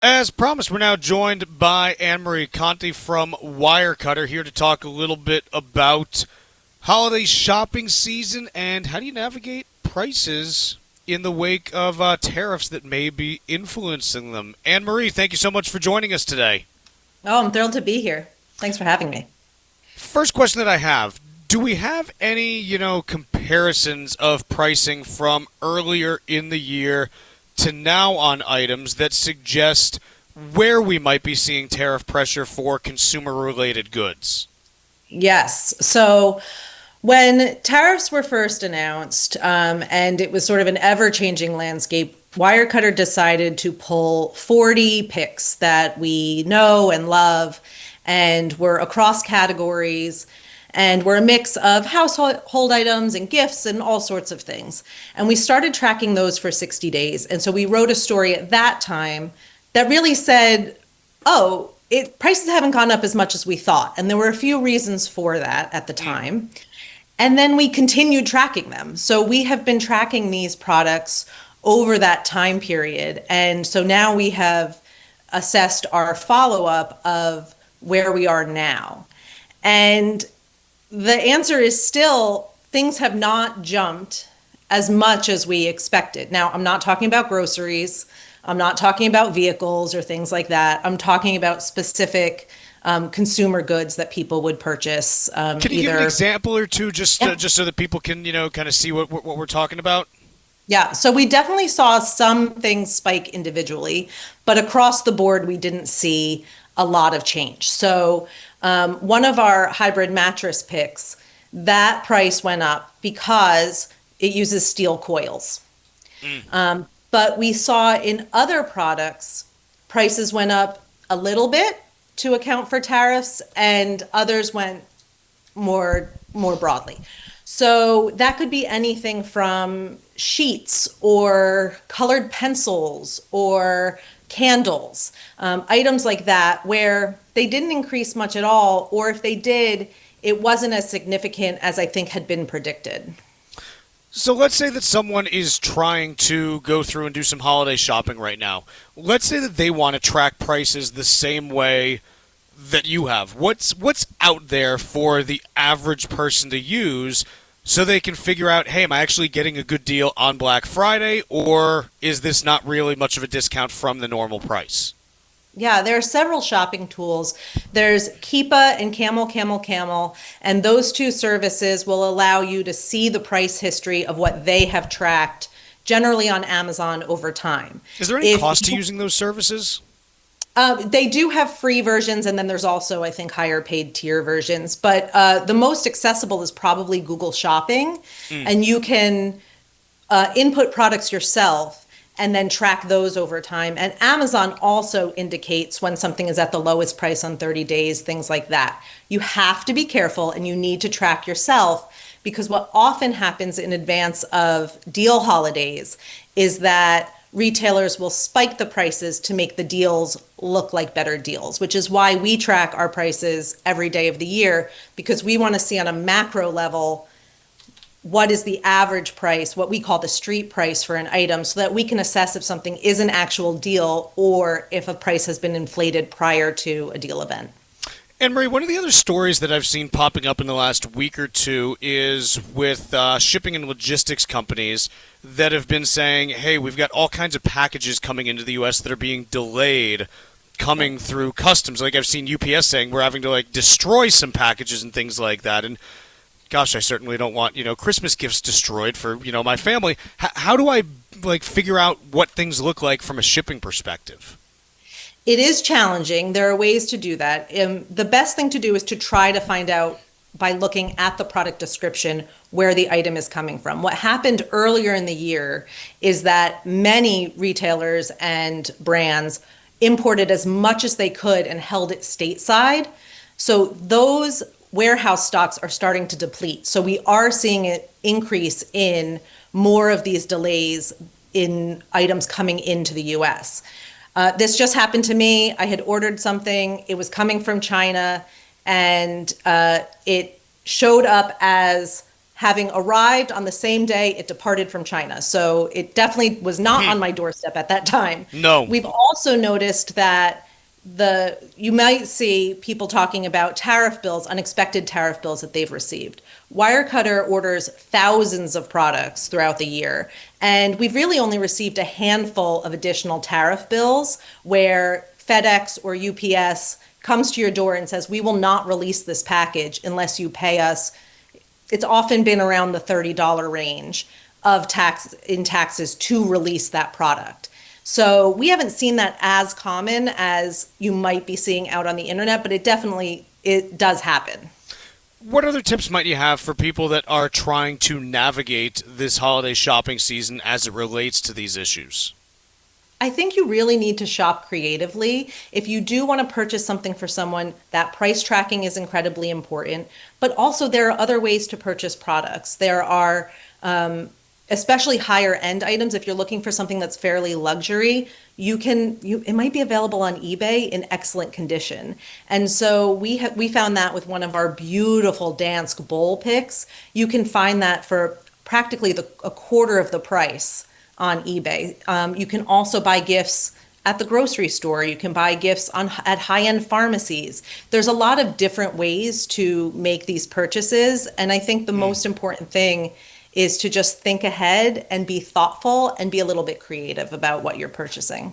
As promised, we're now joined by Annemarie Conte from Wirecutter here to talk a little bit about holiday shopping season and how do you navigate prices in the wake of tariffs that may be influencing them. Annemarie, thank you so much for joining us today. Oh, I'm thrilled to be here. Thanks for having me. First question that I have, do we have any, comparisons of pricing from earlier in the year to now on items that suggest where we might be seeing tariff pressure for consumer related goods? Yes. So when tariffs were first announced, and it was sort of an ever-changing landscape, Wirecutter decided to pull 40 picks that we know and love and were across categories and were a mix of household items and gifts and all sorts of things. And we started tracking those for 60 days. And so we wrote a story at that time that really said, oh, prices haven't gone up as much as we thought. And there were a few reasons for that at the time. And then we continued tracking them. So we have been tracking these products over that time period. And so now we have assessed our follow-up of where we are now. And the answer is still things have not jumped as much as we expected. Now, I'm not talking about groceries. I'm not talking about vehicles or things like that. I'm talking about specific consumer goods that people would purchase. Can you give an example or two just so that people can, kind of see what we're talking about? Yeah, so we definitely saw some things spike individually, but across the board, we didn't see a lot of change. So one of our hybrid mattress picks, that price went up because it uses steel coils. But we saw in other products, prices went up a little bit to account for tariffs, and others went more broadly. So that could be anything from sheets or colored pencils or candles, items like that, where they didn't increase much at all, or if they did, it wasn't as significant as I think had been predicted. So let's say that someone is trying to go through and do some holiday shopping right now. Let's say that they want to track prices the same way that you have. What's out there for the average person to use so they can figure out, hey, am I actually getting a good deal on Black Friday, or is this not really much of a discount from the normal price? Yeah, there are several shopping tools. There's Keepa and Camel, and those two services will allow you to see the price history of what they have tracked, generally on Amazon over time. Is there any cost to using those services? They do have free versions, and then there's also, I think, higher paid tier versions. But the most accessible is probably Google Shopping, and you can input products yourself and then track those over time. And Amazon also indicates when something is at the lowest price on 30 days, things like that. You have to be careful and you need to track yourself, because what often happens in advance of deal holidays is that retailers will spike the prices to make the deals look like better deals, which is why we track our prices every day of the year, because we want to see on a macro level what is the average price, what we call the street price for an item, so that we can assess if something is an actual deal or if a price has been inflated prior to a deal event. Annemarie, one of the other stories that I've seen popping up in the last week or two is with shipping and logistics companies that have been saying, hey, we've got all kinds of packages coming into the U.S. that are being delayed coming through customs. Like I've seen UPS saying we're having to destroy some packages and things like that. And gosh, I certainly don't want, Christmas gifts destroyed for, my family. How do I figure out what things look like from a shipping perspective? It is challenging. There are ways to do that. The best thing to do is to try to find out by looking at the product description where the item is coming from. What happened earlier in the year is that many retailers and brands imported as much as they could and held it stateside. So those warehouse stocks are starting to deplete. So we are seeing an increase in more of these delays in items coming into the US. This just happened to me. I had ordered something. It was coming from China, and it showed up as having arrived on the same day it departed from China. So it definitely was not on my doorstep at that time. No. We've also noticed that you might see people talking about tariff bills, unexpected tariff bills that they've received. Wirecutter orders thousands of products throughout the year, and we've really only received a handful of additional tariff bills where FedEx or UPS comes to your door and says, we will not release this package unless you pay us. It's often been around the $30 range of taxes to release that product. So we haven't seen that as common as you might be seeing out on the internet, but it does happen. What other tips might you have for people that are trying to navigate this holiday shopping season as it relates to these issues? I think you really need to shop creatively. If you do want to purchase something for someone, that price tracking is incredibly important. But also, there are other ways to purchase products. There are especially higher end items. If you're looking for something that's fairly luxury, it might be available on eBay in excellent condition. And so we found that with one of our beautiful Dansk bowl picks. You can find that for practically a quarter of the price on eBay. You can also buy gifts at the grocery store. You can buy gifts at high-end pharmacies. There's a lot of different ways to make these purchases, and I think the most important thing is to just think ahead and be thoughtful and be a little bit creative about what you're purchasing.